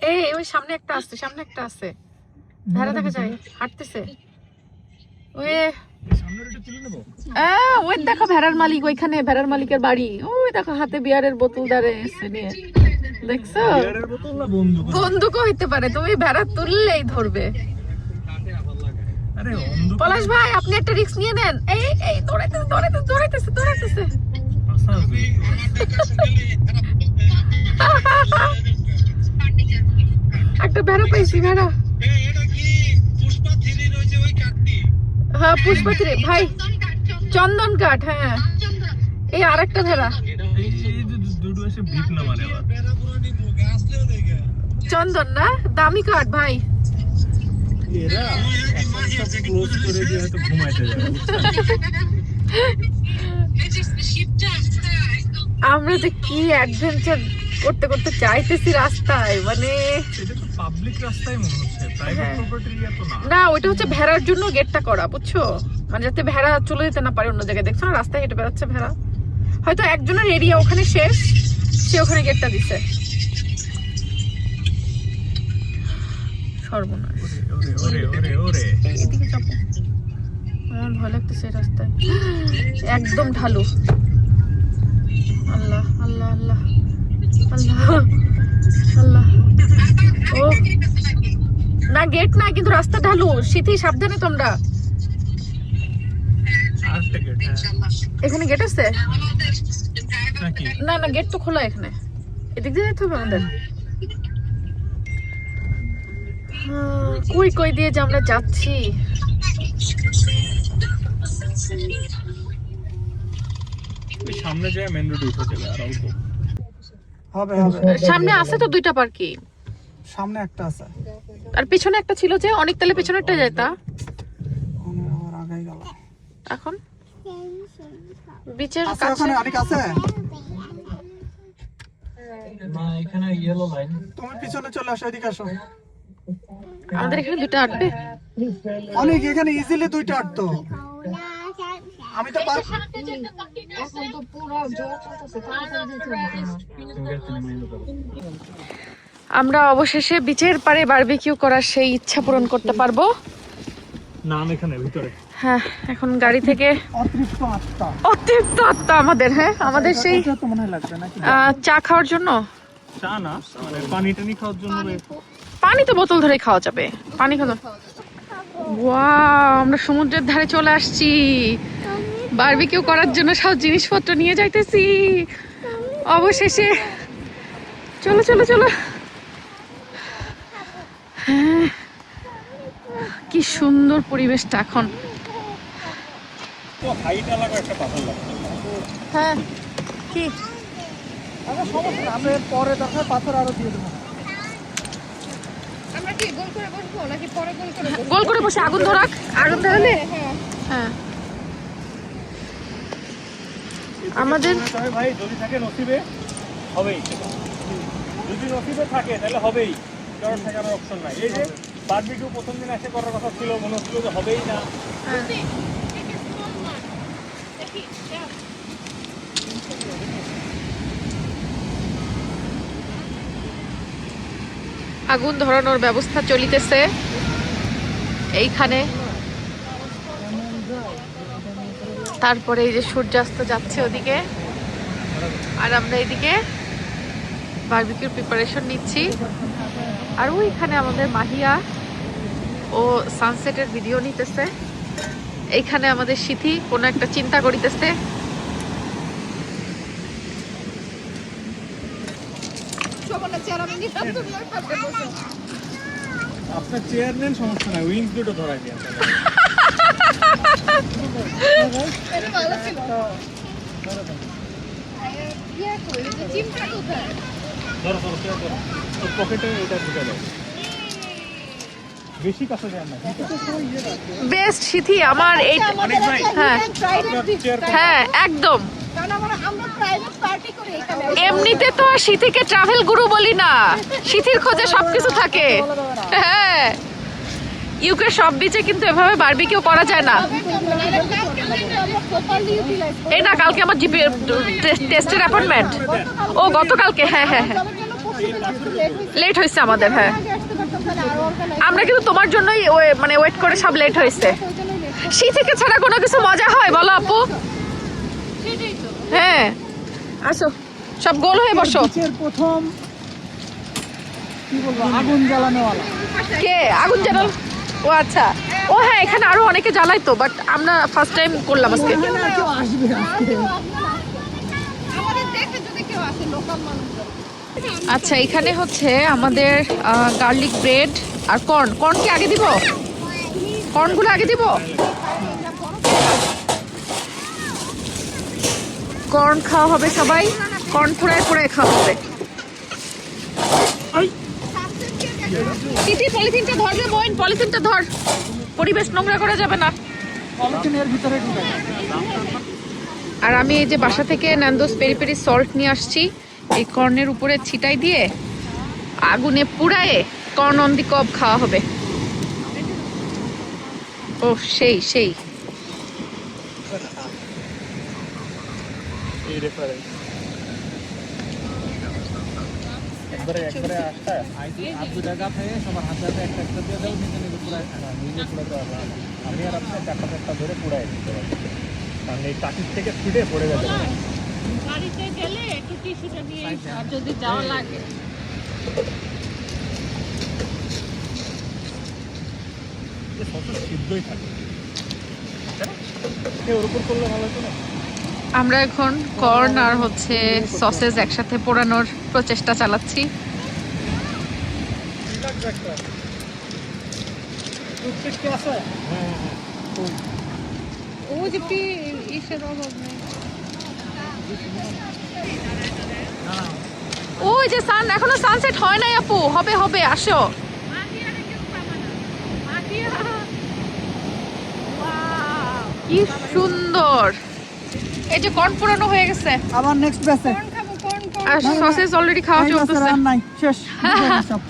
এই ওই সামনে একটা আছে ভেড়া দেখা যায় হাঁটতেছে। ওই দেখো ভেড়ার মালিক, ওইখানে ভেড়ার মালিকের বাড়ি। ওই দেখো হাতে বিয়ারের বোতল দাঁড়িয়ে নিয়ে, দেখছো? বন্দুকও হইতে পারে, তুমি ভেড়া তুললেই ধরবে। পলাশ ভাই আপনি একটা রিস্ক নিয়ে নেন। এই এই দৌড়াইতেছে। একটা ভেড়া পাইছি, ভেড়া। হ্যাঁ পুষ্পা 3 ভাই, চন্দন কাঠ। হ্যাঁ এই আরেকটা ভেড়া চন্দন না, দামি কাঠ ভাই। আমরা যে কি অ্যাডভেঞ্চার করতে করতে চাইতেছি রাস্তায়, মানে পাবলিক রাস্তায় মনে হচ্ছে, প্রাইভেট প্রপার্টি এরিয়া তো না। না ওইটা হচ্ছে ভেড়ার জন্য গেটটা করা, বুঝছো? মানে যাতে ভেড়া চলে যেতে না পারে অন্য জায়গায়। দেখছো না রাস্তায় হেঁটে বেড়াচ্ছে ভেড়া, হয়তো একজনের এরিয়া ওখানে শেষ, সে ওখানে গেটটা দিছে। সর্বনাশ। এদিকে চাপো, আমার ভয় লাগতেছে রাস্তায়, একদম ঢালু। আল্লাহ আল্লাহ আল্লাহ আল্লাহ আল্লাহ। ও না গেট না, কিন্তু রাস্তা ঢালু। শীতে সাবধানে তোমরা। এখানে গেট আছে না? না গেট তো খোলা এখানে, এদিক দিয়ে যেতে হবে আমাদের। কই দিয়ে যে আমরা যাচ্ছি। সামনে যায় মেইন রোড উঠে যাবে আর অল্প হবে। সামনে আছে তো দুইটা পার্কি, সামনে একটা আছে আর পিছনে একটা ছিল যে অনেক, তাহলে পিছনেরটা যাইতা। এখন বিচের কাছে অনেক আছে না, এখানে ইয়েলো লাইন। তুমি পিছনে চলে আসো, এদিকে আসো। আমাদের এখানে দুটো আটবে অনেক, এখানে ইজিলি দুইটা আটতো। আমি তো আমরা অবশেষে বিচের পাড়ে বারবিকিউ করার সেই ইচ্ছা পূরণ করতে পারবো। না এখানে ভিতরে। হ্যাঁ এখন গাড়ি থেকে অতিরিক্ত আত্মা আমাদের। হ্যাঁ আমাদের সেই চা খাওয়ার জন্য, চা না মানে পানি টানি খাওয়ার জন্য। পানি তো বোতল ধরে খাওয়া যাবে, পানি খাওয়া। ওয়াও আমরা সমুদ্রের ধারে চলে আসছি, বারবিকিউ করার জন্য সব জিনিসপত্র নিয়ে যাইতেছি অবশেষে। চলো চলো চলো। হ্যাঁ কি সুন্দর পরিবেশটা এখন। হ্যাঁ কি পরে দরকার পাথর আরো দিয়ে দেবো। গোল করে বসে আগুন ধরাক, আগুন ধরালে। হ্যাঁ আমাদের ভাই যদি থাকে নসিবে হবেই, যদি নসিবে থাকে তাহলে হবেই, কারণ থাকার অপশন নাই। এই যে বারবিকিউ প্রথম দিন এসে করার কথা ছিল, মনে হচ্ছিল যে হবেই না। আগুন ধরানোর ব্যবস্থা চলিতেছে এইখানে। তারপরে এই যে সূর্যাস্ত যাচ্ছে ওদিকে, আর আমরা এদিকে বারবিকিউর প্রিপারেশন নিচ্ছি। আর ওইখানে আমাদের মাহিয়া ও সানসেটের ভিডিও নিতেছে। এইখানে আমাদের সিথি কোনো একটা চিন্তা করিতেছে। আপনার চেয়ার নেন, সমস্যা নাই, উইংস দুটো ধরাই দিয়ে। পকেটে এটা ঢুকে দাও, বেশি কাছে যায় না। বেস্ট সিথি আমার এই। হ্যাঁ হ্যাঁ একদম। এমনিতে তো সিথিকে ট্রাভেল গুরু বলি না, সিথির খোঁজে সবকিছু থাকে। হ্যাঁ ইউকে সব বিচে কিন্তু এভাবে বারবিকিউ করা যায় না। এই না কালকে আমার জিপি টেস্টের অ্যাপয়েন্টমেন্ট। ও গতকালকে। হ্যাঁ হ্যাঁ হ্যাঁ লেট হয়েছে আমাদের। হ্যাঁ, আমরা কিন্তু তোমার জন্যই মানে ওয়েট করে সব লেট হয়েছে। শী থেকে ছাড়া কোনো কিছু মজা হয় বলো আপু? হ্যাঁ, আসো সব গোল হয়ে বসো। বিচের প্রথম কি বলবো আগুন জ্বালানোওয়ালা। কে আগুন জ্বালাল? ও আচ্ছা, ও হ্যাঁ, এখানে আরো অনেকে জ্বালাই তো, বাট আমরা ফার্স্ট টাইম করলাম আজকে। এখানে আর কেউ আসবে আজকে। আচ্ছা, এখানে হচ্ছে আমাদের গার্লিক ব্রেড আর কর্ন কি আগে দিব? কর্নগুলো আগে দিব। কর্ন খাওয়া হবে সবাই, কর্ন পুরায় খাওয়া হবে। তিতি পলিথিনটা ধরবে, বোন পলিথিনটা ধর, পরিবেশ নোংরা করা যাবে না। পলিথিনের ভিতরে ঢুকাই। আর আমি এই যে বাসা থেকে ন্যান্দোস পেরি পেরি সল্ট নিয়ে আসছি, এই কর্নের উপরে ছিটাই দিয়ে আগুনে পুড়ায়ে কর্ন অন দি কব খাওয়া হবে। ও সেই সেই। এই রেফারেন্স একবারে আসটা আপনি জায়গা থেকে সবার হাতে হাতে একটা একটা দিয়ে দাও, নিজে নিজে পুরাই নিজে পুরো দেওয়া হবে। আমি আর আপনি চারটা ধরে পুরাই দিতে পারবো, কারণ এই কাঠির থেকে ফিরে পড়ে যাবে। গাড়িতে গেলে একটু টিস্যুটা নিয়ে আর যদি যাওয়া লাগে। সিদ্ধই থাকে, ওর উপর করলে ভালো হতো না। আমরা এখন কর্ন আর হচ্ছে সসেজ একসাথে পোড়ানোর প্রচেষ্টা চালাচ্ছি। ওই যে সান, এখনো সানসেট হয় নাই আপু, হবে হবে, আসো। কি সুন্দর, এই যে কর্ন পোড়ানো হয়ে গেছে। আবার নেক্সট ব্যাচে আর সসেজ অলরেডি খাওয়া চলতেছে। নাই শেষ সব।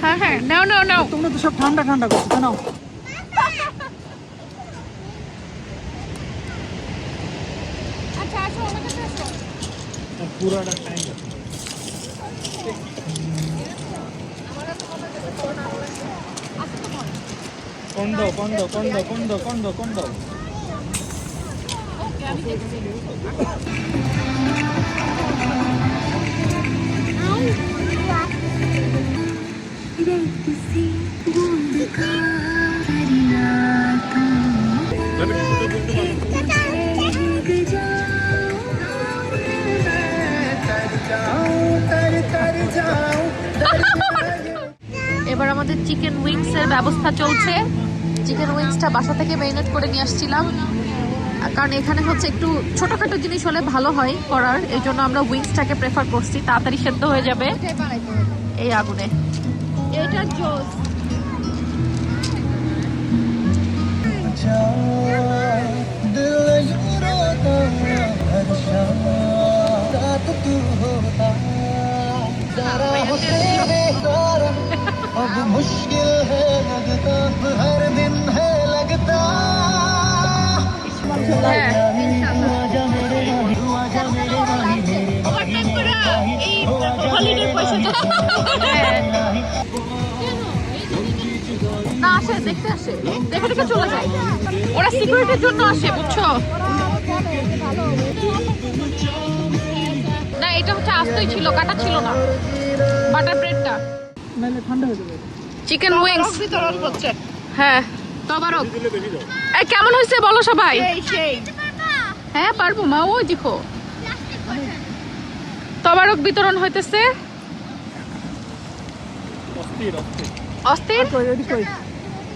হ্যাঁ হ্যাঁ, নাও নাও নাও। তোমরা তো সব ঠান্ডা ঠান্ডা করছো, নাও। পুরাটা টাইম আছে। কন্দ এবার আমাদের চিকেন উইংস এর ব্যবস্থা চলছে। চিকেন উইংসটা বাসা থেকে ম্যারিনেট করে নিয়ে আসছিলাম, কারণ এখানে হচ্ছে একটু ছোটখাটো জিনিস হলে ভালো হয় করার, এই জন্য আমরা উইংসটাকে প্রেফার করছি, তাড়াতাড়ি সেদ্ধ হয়ে যাবে এই আগুনে। এটা জোস। अब मुश्किल है लगता हर दिन है लगता না আসে, দেখতে আসে, দেখে দেখে চলে যায়। ওরা সিকিউরিটির জন্য আসে, বুঝছো না? এটা হচ্ছে আস্তই ছিল, কাটা ছিল না, বাটার ব্রেডটা। নাইলে ঠান্ডা হয়ে যাবে। চিকেন উইংস বিতরণ হচ্ছে। হ্যাঁ, তবারক। এই কেমন হয়েছে বলো সবাই? হ্যাঁ পারবো মা, ওই দেখো তবারক বিতরণ হইতেছে। অস্থির।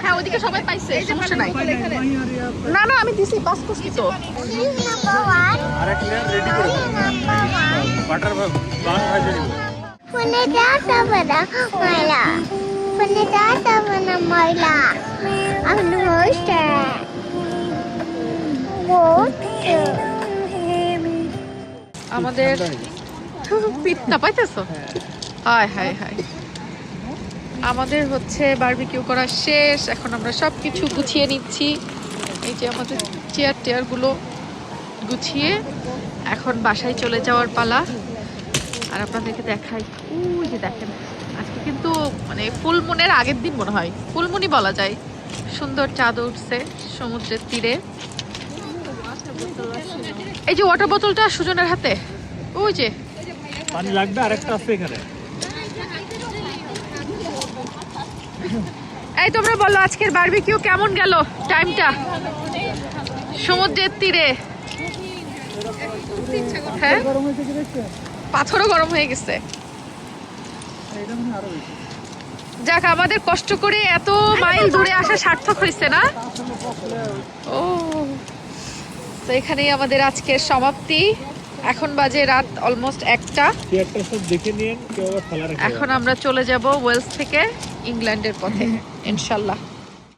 হ্যাঁ, ওইদিকে সবাই পাইছে, সমস্যা নাই। না না, আমি দিছি, পাস করছি তো। আরেক লেয়ার রেডি করে দাও, বাটার বান ভাজে নিব। Penedasa pada Mala. Penedasa pada Mala. I'm the monster. আমাদের পিঠা পাইতেছো? হায় হায় হায়। আমাদের হচ্ছে বারবিকিউ করা শেষ, এখন আমরা সব কিছু গুছিয়ে নিচ্ছি। এই যে আমাদের চেয়ার টেয়ারগুলো গুছিয়ে এখন বাসায় চলে যাওয়ার পালা। আর আপনাদেরকে দেখাই, ওই যে দেখেন আজকে কিন্তু মানে ফুল মুনের আগের দিন মনে হয়, ফুলমুনি বলা যায়। সুন্দর চাঁদ উঠছে সমুদ্রের তীরে। এই যে ওয়াটার বোতলটা সুজনের হাতে, ওই যে পানি লাগবে, আরেকটা আছে এখানে। এই তোমরা বলো আজকের বারবিকিউ কেমন গেল টাইমটা সমুদ্রের তীরে? হ্যাঁ, পাথরও গরম হয়ে গেছে। যাক, আমাদের কষ্ট করে এত মাইল দূরে আসা সার্থক হয়েছে না? ও, তো এখানেই আমাদের আজকের সমাপ্তি। এখন বাজে রাত অলমোস্ট 1টা। এখন আমরা চলে যাব ওয়েলস থেকে ইংল্যান্ডের পথে ইনশাল্লাহ।